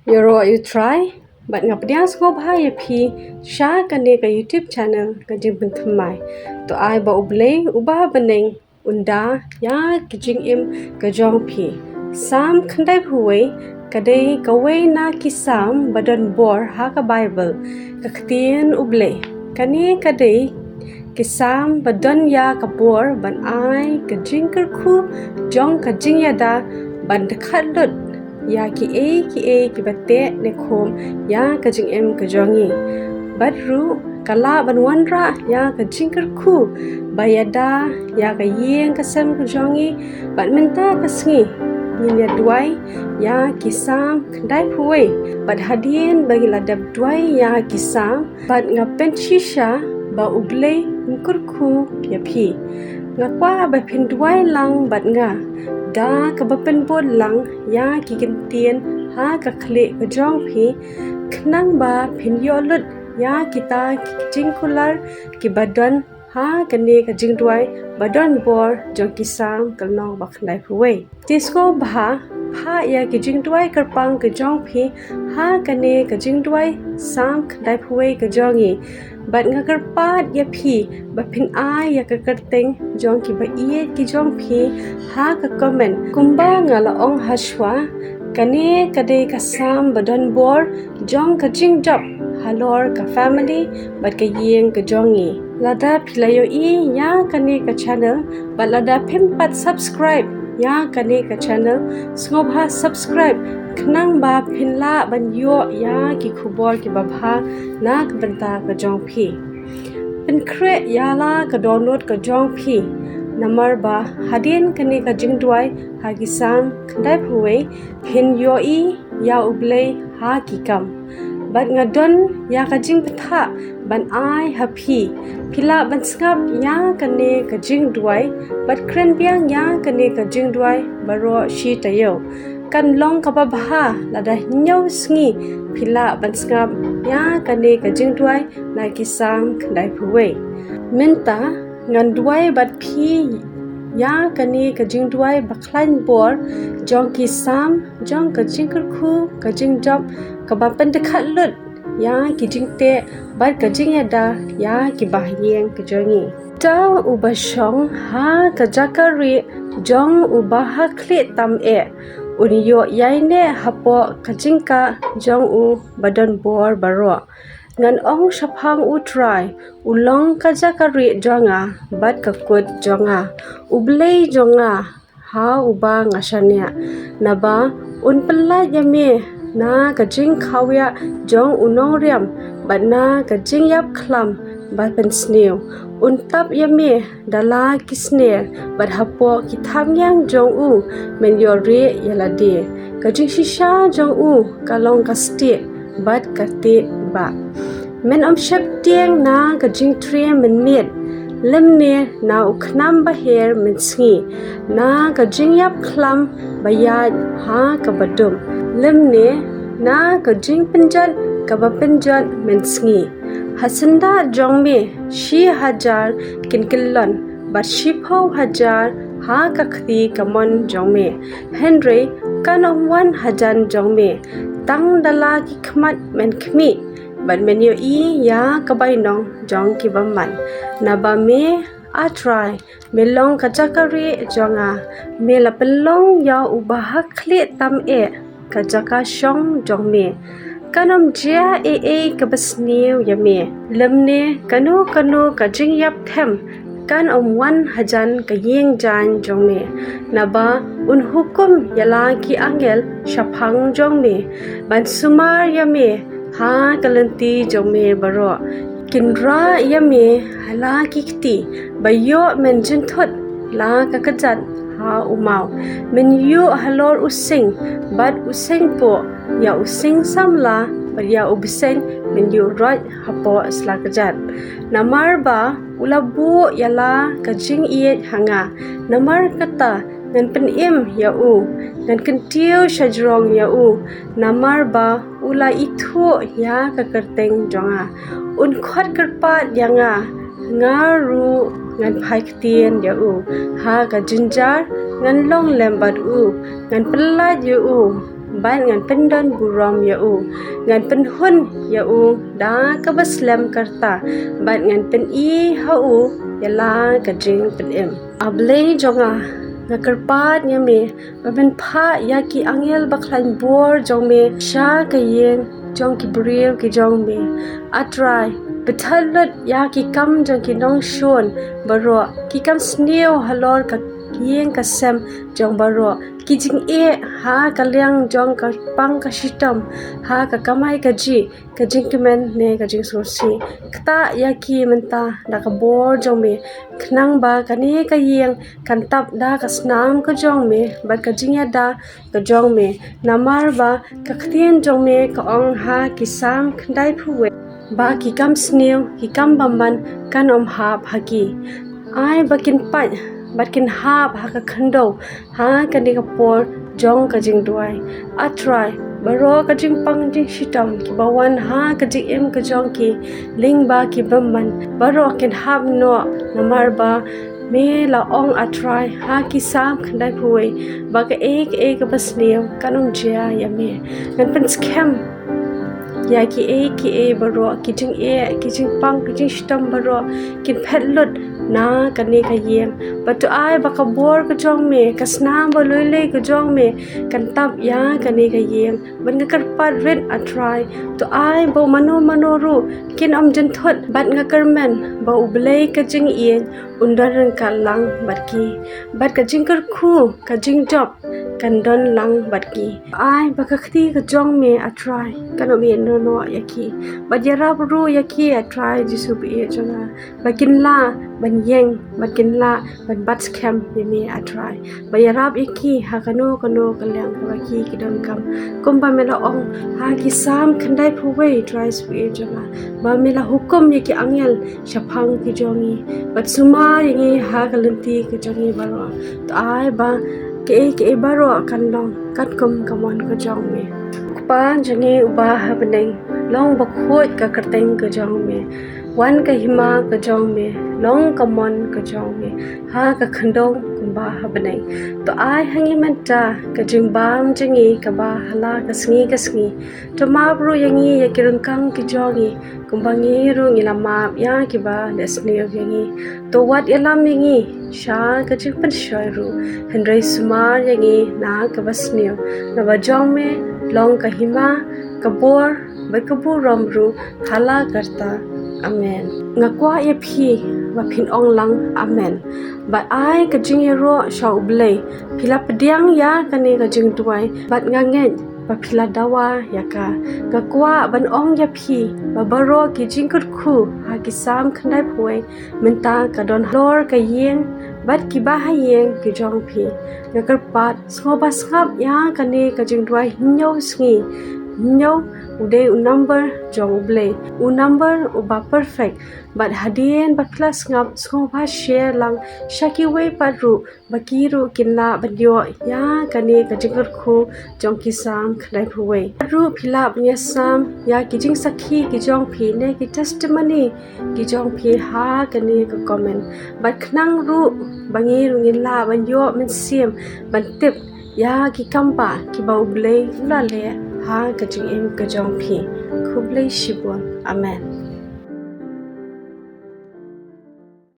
You try, but ngapdias ngo bhaya phi sha kane ka YouTube channel ka jing thamai to ai ba ublei uba baneng unda ya kijing im ka jong phi sam khandai huwe kadai kawai na ki sam badan bor ha ka Bible ka khtien ublei kani kadai ki sam badan ya ka bor ban ai ka jing khu jong ka jing ya da ban dkhat lut ya ki ki bate ne khom ya ka jing em ka jongi badru kala ban wanra ya ka jingkar khu bayada ya ka yeng ka sem ka jongi ban minta ka sngi ninya duai ya ki sam khandai phuwe bat hadien bagi ladap duai ya ki sam bat ngapen shisha ba ublei ngkur khu ya phi ngakwa ba phin duai lang bat nga da ka bapen bod lang ya ki gintien ha ka khle ka jong phi khnang ba phin yo lut ya kita jingkular ki badan ha kane ka jingduai badan bor jong ki sam kalnong ba khnai phuwe tisko bha ha ya ki jingduai karpang ka jong phi ha kane ka jingduai sam khnai phuwe ka jongi bat nga karpat ya phi ba phin ai ya ka karteng jong ki ba ie ki jong phi ha ka comment kumba nga la ong hashwa kane kade ka sam badan bor jong ka jingdap halor ka family bat ka yeng ka jongi lada philayo I ya kane ka channel bat lada phimpat subscribe ya kane ka channel snobha subscribe khnang ba phinla ban yo ya ki khubor ki babha na ka banta ka jong phi pen kre ya la ka download ka jong phi namar ba hadin kane ka jingduai ha ki sam khandai phuwe phin yo I ya ublei ha ki kam bat ngadon ya ka jing patha ban ai happy phila ban skap ya kane ka jing duai bat kren biang ya kane ka jing duai baro shi tayo kan long ka ba bha lada nyau sngi phila ban skap ya kane ka jing duai na ki sam khandai phuwe menta ngan duai bat phi ya kane ka jing duai ba khlainbor jong ki sam jong ka jing khu ka jing job ka ba pen dkhat lut ya ki jing te bat ka jing da ya ki ba yeng ka jongi ta uba shong ha ka jakari jong uba ha khle tam e uniyo yai ne hapo ka jing ka jong u badan bor baro ngan ong shaphang u try ulong ka jakari jonga bat ka kut jonga ublei jonga ha uba ngasania naba un palla yame na ka jing khawya jong unong riam bat na ka jing yap khlam bat pen snew un tap yame dala kisner bat hapo ki tham yang jong u men yo re yala de ka jing shisha jong u kalong ka ste bat ka te ba men om shap tiang na ka jing tre men met lemne na ukhnam ba her men sngi na ka jing yap khlam baya ha ka badum lemne na ka jing pinjan ka ba pinjan men sngi hasanda jongme shi hajar kinkilon bat shi phau hajar ha ka khti kamon jongme henry kanom 1000 jongme tang dala ki khmat men khmi bat men yo I ya kabai nong jong ki ba man na ba me a try me long ka jakari jonga me la pelong ya uba ha khle tam e ka jaka shong jong me kanom jia e ka basniu ya me lemne kanu ka jing yap them kan om 1000 ka yeng jan jong me na ba un hukum yala ki angel shaphang jong me ban sumar ya me ha kalanti jong me baro kinra ya me hala kikti bayo men jin thot la ka kajat ha umau men yu halor using bat using po ya using samla bar ya ubseng men yu rot hapo sla kajat namar ba ulabu yala ka jing iet hanga namar kata ngan pen im ya u ngan kentiu shajrong ya u namar ba ula ithu ya ka kerteng jonga un khot karpat yanga ngaru ngan phai ktien ya u ha ka jinjar ngan long lembat u ngan pelat ya u ban ngan pendon buram ya u ngan penhun ya u da ka baslam karta ban ngan pen I ha u ya la ka jing pen em able jonga nga kerpat nya me baben pha ya ki angel ba khlanbor jong me sha ka yen jong ki bril ki jong me atrai bethalut ya ki kam jong ki nong shon baro ki kam sneo halor ka yen ka sem jong baro ki jing ha ka liang jong ka pang ka shitam ha ka kamai ka ji ka jing kemen ne ka jing sursi kta ya ki menta da ka bor jong me khnang ba ka ne ka yeng kan tap da ka snam ka jong me ba ka jing ya da ka jong me namar ba ka khtien jong me ka ong ha ki sam khandai phuwe ba ki kam sneo ki kam bamban kan om hap haki ai bakin pat batkin hap ha ka khando ha ka ni ka por jong ka jingduai atrai baro ka jing pang jing shitam ki bawan ha ka jing em ka jong ki ling ba ki bamban baro ken hap no namar ba me la ong atrai ha ki sam khandai phuwe ba ka ka basneo kanong jia ya me nan pen scam ya ki baro ki jing pang ki jing shitam baro kin phetlut na kani ka yem but ai ba ka bor ka jong me ka snam ba loile ka jong me kan tap ya kani ka yem ban ka karpat red atrai to ai bo mano ru kin om jen thot bat nga karmen ba ublei ka jing ien undaran ka lang bat ka jing kar khu ka jing job kan don lang bat ki ai ba ka khti ka jong me atrai kan om yen no yaki bat yara ru yaki atrai jisu bi jona bakin la ban yeng bakin la ban bat scam yemi atrai ba yarab yaki ha kano kalyang ba ki kidon kam kumba mela ong ha ki sam khandai phuwe try spi jona ba mela hukum yaki angel shaphang ki jongi bat suma yangi ha kalanti ki jongi baro to ai ba ke baro kanlong kat kum kamon ko jong me pa jangi uba ha beneng long ba khoi ka karteng ko jong me wan ka hima ka jong me long ka mon ka jong me ha ka khandong kumba ha beneng to ai hangi manta ka jing bam jangi ka ba hala ka sngi to ma bro yangi ya kirun kang ki jongi kumba ngi ru ngi lama ya ki ba lesni yangi to wat elam yangi sha ka jing pan shairu hendrai sumar yangi na ka basnio na ba jong me long ka hima ka bor ba ka bu romru hala karta amen ngakwa ye phi wa phin ong lang amen ba ai ka jing ro sha ublei phila pdiang ya kane ka jing tuai bat ngangen ba phila dawa yaka ngakwa ban ong ya phi ba baro ki jing kut khu ha ki sam khandai phuai menta ka don lor ka yeng bat ki ba ha yeng ki jong phi ngakar pat soba sngap ya kane ka jing tuai hinyo sngi hinyo ude number jong ble number uba perfect but hadien ba class ngap so ba share lang shaki we paru bakiru kinla badyo ya kane ka jigar khu jong ki sam khlai phuwe ru phila nya sam ya ki jing sakhi ki jong phi ne ki testimony ki jong phi ha kane ka comment but khnang ru bangi ru ngila ban yo men sim ban tip ya ki kamba ki ba uble la le ha ka jing em ka jong phi khublei shibon amen